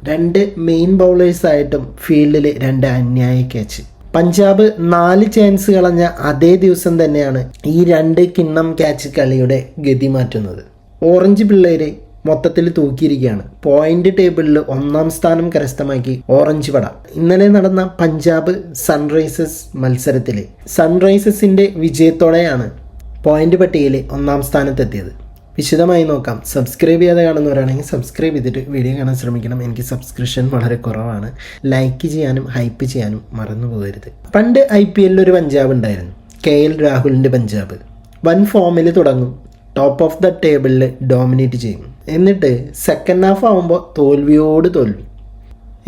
2 main ബൗളേഴ്സായിട്ടും ഫീൽഡിൽ 2 അന്യായ catch. Punjab 4 chance കളഞ്ഞ അതേ ദിവസം തന്നെയാണ് ഈ 2 കിണ്ണം ക്യാച്ച് കളിയുടെ ഗതി മാറ്റുന്നത്. ഓറഞ്ച് പിള്ളേര് മൊത്തത്തിൽ തൂക്കിയിരിക്കുകയാണ്. പോയിന്റ് ടേബിളിൽ 1ാം സ്ഥാനം കരസ്ഥമാക്കി ഓറഞ്ച് പട. ഇന്നലെ നടന്ന പഞ്ചാബ് സൺറൈസേഴ്സ് മത്സരത്തിൽ സൺറൈസേഴ്സിൻ്റെ വിജയത്തോടെയാണ് പോയിന്റ് പട്ടികയിൽ 1ാം സ്ഥാനത്തെത്തിയത്. വിശദമായി നോക്കാം. സബ്സ്ക്രൈബ് ചെയ്യാതെ കാണുന്നവരാണെങ്കിൽ സബ്സ്ക്രൈബ് ചെയ്തിട്ട് വീഡിയോ കാണാൻ ശ്രമിക്കണം. എനിക്ക് സബ്സ്ക്രിപ്ഷൻ വളരെ കുറവാണ്. ലൈക്ക് ചെയ്യാനും ഹൈപ്പ് ചെയ്യാനും മറന്നു പോകരുത്. പണ്ട് IPL ഒരു പഞ്ചാബ് ഉണ്ടായിരുന്നു, KL രാഹുലിൻ്റെ പഞ്ചാബ്. വൻ ഫോമിൽ തുടങ്ങും, ടോപ്പ് ഓഫ് ദ ടേബിളിൽ ഡോമിനേറ്റ് ചെയ്യും. എന്നിട്ട് സെക്കൻഡ് ഹാഫ് ആകുമ്പോൾ തോൽവിയോട് തോൽവി,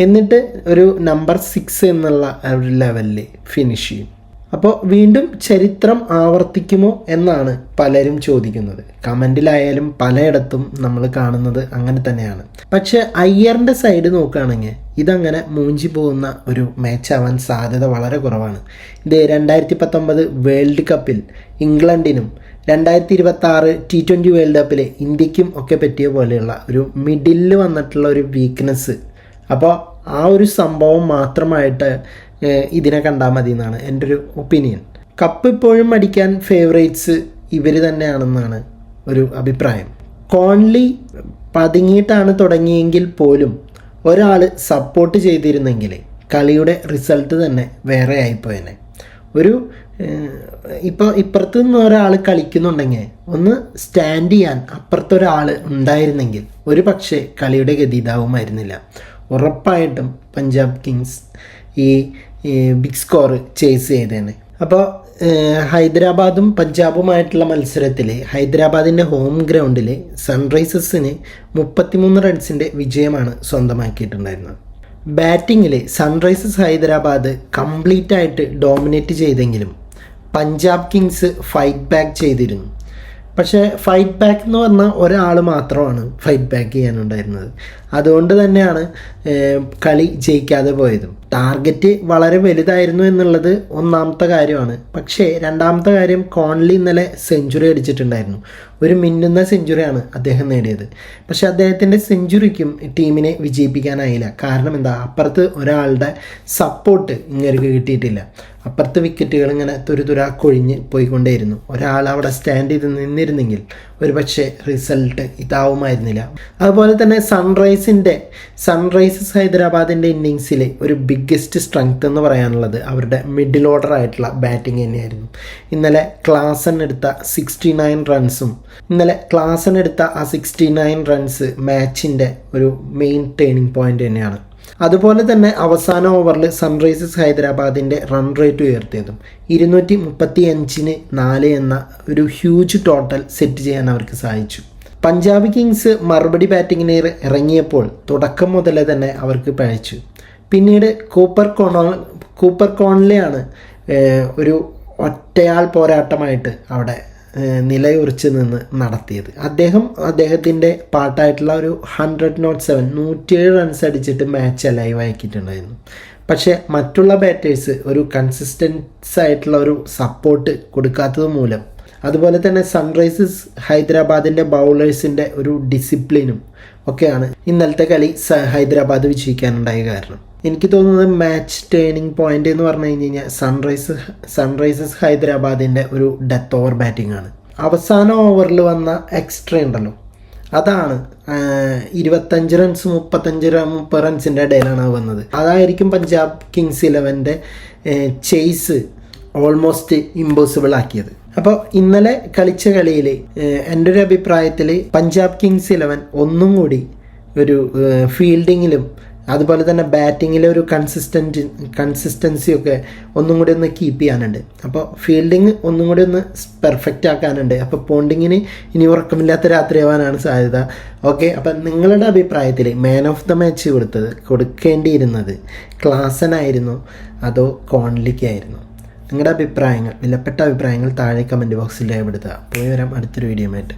എന്നിട്ട് ഒരു നമ്പർ 6 എന്നുള്ള ഒരു ലെവലിൽ ഫിനിഷ് ചെയ്യും. അപ്പോൾ വീണ്ടും ചരിത്രം ആവർത്തിക്കുമോ എന്നാണ് പലരും ചോദിക്കുന്നത്. കമൻറ്റിലായാലും പലയിടത്തും നമ്മൾ കാണുന്നത് അങ്ങനെ തന്നെയാണ്. പക്ഷേ അയ്യറിൻ്റെ സൈഡ് നോക്കുകയാണെങ്കിൽ ഇതങ്ങനെ മൂഞ്ചി പോകുന്ന ഒരു മാച്ച് ആവാൻ സാധ്യത വളരെ കുറവാണ്. ഇത് 2019 വേൾഡ് കപ്പിൽ ഇംഗ്ലണ്ടിനും 2026 T20 വേൾഡ് കപ്പിൽ ഇന്ത്യക്കും ഒക്കെ പറ്റിയ പോലെയുള്ള ഒരു മിഡിലിൽ വന്നിട്ടുള്ള ഒരു വീക്ക്നെസ്. അപ്പോൾ ആ ഒരു സംഭവം മാത്രമായിട്ട് ഇതിനെ കണ്ടാൽ മതി എന്നാണ് എൻ്റെ ഒരു ഒപ്പീനിയൻ. കപ്പ് ഇപ്പോഴും അടിക്കാൻ ഫേവറേറ്റ്സ് ഇവർ തന്നെയാണെന്നാണ് ഒരു അഭിപ്രായം. കോൺലി പതുങ്ങിയിട്ടാണ് തുടങ്ങിയെങ്കിൽ പോലും ഒരാൾ സപ്പോർട്ട് ചെയ്തിരുന്നെങ്കിൽ കളിയുടെ റിസൾട്ട് തന്നെ വേറെ ആയിപ്പോയേനെ. ഒരു ഇപ്പുറത്ത് നിന്ന് ഒരാൾ കളിക്കുന്നുണ്ടെങ്കിൽ ഒന്ന് സ്റ്റാൻഡ് ചെയ്യാൻ അപ്പുറത്തൊരാൾ ഉണ്ടായിരുന്നെങ്കിൽ ഒരു പക്ഷേ കളിയുടെ ഗതി ഇതാവുമായിരുന്നില്ല. ഉറപ്പായിട്ടും പഞ്ചാബ് കിങ്സ് ഈ ബിഗ് സ്കോർ ചേസ് ചെയ്തേനെ. അപ്പോൾ ഹൈദരാബാദും പഞ്ചാബുമായിട്ടുള്ള മത്സരത്തിൽ ഹൈദരാബാദിൻ്റെ ഹോം ഗ്രൗണ്ടിൽ സൺറൈസേഴ്സിന് 33 റൺസിൻ്റെ വിജയമാണ് സ്വന്തമാക്കിയിട്ടുണ്ടായിരുന്നത്. ബാറ്റിങ്ങിൽ സൺറൈസേഴ്സ് ഹൈദരാബാദ് കംപ്ലീറ്റ് ആയിട്ട് ഡോമിനേറ്റ് ചെയ്തെങ്കിലും പഞ്ചാബ് കിങ്സ് ഫൈറ്റ് ബാക്ക് ചെയ്തിരുന്നു. പക്ഷേ ഫൈറ്റ് ബാക്ക് എന്ന് പറഞ്ഞാൽ ഒരാൾ മാത്രമാണ് ഫൈറ്റ് ബാക്ക് ചെയ്യാനുണ്ടായിരുന്നത്. അതുകൊണ്ട് തന്നെയാണ് കളി ജയിക്കാതെ പോയതും. ടാർഗറ്റ് വളരെ വലുതായിരുന്നു എന്നുള്ളത് ഒന്നാമത്തെ കാര്യമാണ്. പക്ഷേ രണ്ടാമത്തെ കാര്യം, കോൺലി ഇന്നലെ സെഞ്ചുറി അടിച്ചിട്ടുണ്ടായിരുന്നു. ഒരു മിന്നുന്ന സെഞ്ചുറിയാണ് അദ്ദേഹം നേടിയത്. പക്ഷേ അദ്ദേഹത്തിൻ്റെ സെഞ്ചുറിക്കും ടീമിനെ വിജയിപ്പിക്കാനായില്ല. കാരണം എന്താ, അപ്പുറത്ത് ഒരാളുടെ സപ്പോർട്ട് ഇങ്ങനെയൊക്കെ കിട്ടിയിട്ടില്ല. അപ്പുറത്ത് വിക്കറ്റുകൾ ഇങ്ങനെ തുരുതുരാ കൊഴിഞ്ഞ് പോയിക്കൊണ്ടേയിരുന്നു. ഒരാൾ അവിടെ സ്റ്റാൻഡ് ചെയ്ത് നിന്നിരുന്നെങ്കിൽ ഒരു പക്ഷേ റിസൾട്ട് ഇതാവുമായിരുന്നില്ല. അതുപോലെ തന്നെ സൺറൈസേഴ്സ് ഹൈദരാബാദിൻ്റെ ഇന്നിങ്സിൽ ഒരു ബിഗ്ഗസ്റ്റ് സ്ട്രെങ്ത് എന്ന് പറയാനുള്ളത് അവരുടെ മിഡിൽ ഓർഡർ ആയിട്ടുള്ള ബാറ്റിംഗ് തന്നെയായിരുന്നു. ഇന്നലെ ക്ലാസൻ എടുത്ത 69 റൺസും ആ 69 റൺസ് മാച്ചിൻ്റെ ഒരു മെയിൻ ടേണിംഗ് പോയിന്റ് തന്നെയാണ്. അതുപോലെ തന്നെ അവസാന ഓവറിൽ സൺറൈസേഴ്സ് ഹൈദരാബാദിൻ്റെ റൺ റേറ്റ് ഉയർത്തിയതും 235-4 എന്ന ഒരു ഹ്യൂജ് ടോട്ടൽ സെറ്റ് ചെയ്യാൻ അവർക്ക് സാധിച്ചു. പഞ്ചാബ് കിങ്സ് മറുപടി ബാറ്റിങ്ങിന് ഇറങ്ങിയപ്പോൾ തുടക്കം മുതലേ തന്നെ അവർക്ക് പഴച്ചു. പിന്നീട് കൂപ്പർ കോൺലിയാണ് ഒരു ഒറ്റയാൾ പോരാട്ടമായിട്ട് അവിടെ നിലയുറച്ച് നിന്ന് നടത്തിയത്. അദ്ദേഹത്തിൻ്റെ പാർട്ടായിട്ടുള്ള ഒരു 107 റൺസ് അടിച്ചിട്ട് മാച്ച് ലൈവ് ആക്കിയിട്ടുണ്ടായിരുന്നു. പക്ഷേ മറ്റുള്ള ബാറ്റേഴ്സ് ഒരു കൺസിസ്റ്റൻസ് ആയിട്ടുള്ള ഒരു സപ്പോർട്ട് കൊടുക്കാത്തത് മൂലം, അതുപോലെ തന്നെ സൺറൈസേഴ്സ് ഹൈദരാബാദിൻ്റെ ബൗളേഴ്സിൻ്റെ ഒരു ഡിസിപ്ലിനും ഒക്കെയാണ് ഇന്നലത്തെ കളി ഹൈദരാബാദ് വിജയിക്കാനുണ്ടായ കാരണം. എനിക്ക് തോന്നുന്നത് മാച്ച് ടേണിംഗ് പോയിന്റ് എന്ന് പറഞ്ഞു കഴിഞ്ഞാൽ സൺറൈസേഴ്സ് ഹൈദരാബാദിൻ്റെ ഒരു ഡെത്ത് ഓവർ ബാറ്റിംഗ് ആണ്. അവസാന ഓവറിൽ വന്ന എക്സ്ട്രാ ഉണ്ടല്ലോ, അതാണ് 25 റൺസ് 30 റൺസിൻ്റെ ഇടയിലാണ് വന്നത്. അതായിരിക്കും Punjab Kings 11 chase almost impossible ആക്കിയത്. അപ്പോൾ ഇന്നലെ കളിച്ച കളിയിൽ എൻ്റെ ഒരു അഭിപ്രായത്തിൽ പഞ്ചാബ് കിങ്സ് 11 ഒന്നും കൂടി ഒരു ഫീൽഡിങ്ങിലും അതുപോലെ തന്നെ ബാറ്റിങ്ങിലെ ഒരു കൺസിസ്റ്റൻസിയൊക്കെ ഒന്നും കൂടി ഒന്ന് കീപ്പ് ചെയ്യാനുണ്ട്. അപ്പോൾ ഫീൽഡിങ് ഒന്നും കൂടി ഒന്ന് പെർഫെക്റ്റ് ആക്കാനുണ്ട്. അപ്പോൾ പോണ്ടിങ്ങിന് ഇനി ഉറക്കമില്ലാത്ത രാത്രിയാവാനാണ് സാധ്യത. ഓക്കെ, അപ്പം നിങ്ങളുടെ അഭിപ്രായത്തിൽ മാൻ ഓഫ് ദ മാച്ച് കൊടുക്കേണ്ടിയിരുന്നത് ക്ലാസനായിരുന്നോ അതോ കോൺലിക്കായിരുന്നോ? നിങ്ങളുടെ അഭിപ്രായങ്ങൾ, വിലപ്പെട്ട അഭിപ്രായങ്ങൾ താഴെ കമൻറ്റ് ബോക്സിൽ രേഖപ്പെടുത്തുക. പോയി വരാം അടുത്തൊരു വീഡിയോ ആയിട്ട്.